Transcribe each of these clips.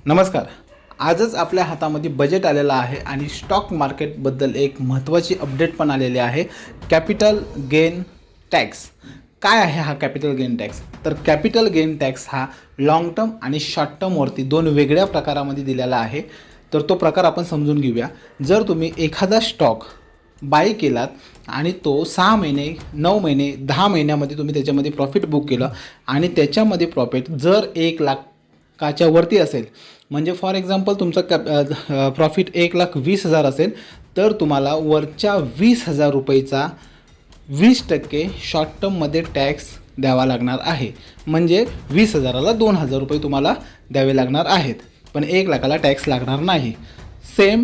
नमस्कार. आजच आपल्या हातामध्ये बजेट आलेलं आहे आणि स्टॉक मार्केटबद्दल एक महत्त्वाची अपडेट पण आलेली आहे. कॅपिटल गेन टॅक्स काय आहे हा कॅपिटल गेन टॅक्स? तर कॅपिटल गेन टॅक्स हा लॉंग टर्म आणि शॉर्ट टर्मवरती दोन वेगळ्या प्रकारामध्ये दिलेला आहे. तर तो प्रकार आपण समजून घेऊया. जर तुम्ही एखादा स्टॉक बाय केलात आणि तो 6 महिने 9 महिने 10 महिन्यामध्ये तुम्ही त्याच्यामध्ये प्रॉफिट बुक केलं आणि त्याच्यामध्ये प्रॉफिट जर 1,00,000च्या वरती असेल, म्हणजे फॉर एक्झाम्पल तुमचा प्रॉफिट 1,20,000 असेल, तर तुम्हाला वरच्या 20,000 रुपयेचा 20% शॉर्ट टर्ममध्ये टॅक्स द्यावा लागणार आहे. म्हणजे 20,000ला 2,000 रुपये तुम्हाला द्यावे लागणार आहेत, पण 1,00,000ला टॅक्स लागणार नाही. सेम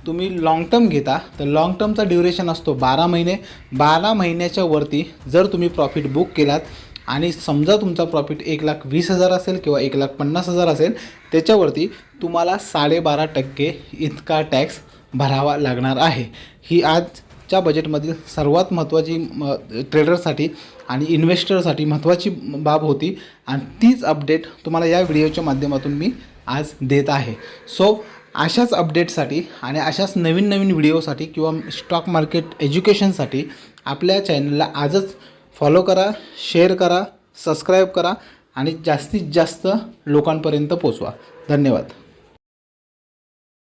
तुम्ही लाँग टर्म घेता तर लाँग टर्मचा ड्युरेशन असतो 12 महिने. 12 महिन्याच्या वरती जर तुम्ही प्रॉफिट बुक केलात आणि समजा तुमचा प्रॉफिट 1,20,000 असेल किंवा 1,50,000 असेल, त्याच्यावरती तुम्हाला 12.5% इतका टॅक्स भरावा लागणार आहे. ही आजच्या बजेटमधील सर्वात महत्त्वाची ट्रेडरसाठी आणि इन्व्हेस्टरसाठी महत्त्वाची बाब होती आणि तीच अपडेट तुम्हाला या व्हिडिओच्या माध्यमातून मी आज देत आहे. सो अशाच अपडेटसाठी आणि अशाच नवीन नवीन व्हिडिओसाठी किंवा स्टॉक मार्केट एज्युकेशनसाठी आपल्या चॅनलला आजच फॉलो करा, शेअर करा, सबस्क्राईब करा आणि जास्तीत जास्त लोकांपर्यंत पोचवा. धन्यवाद.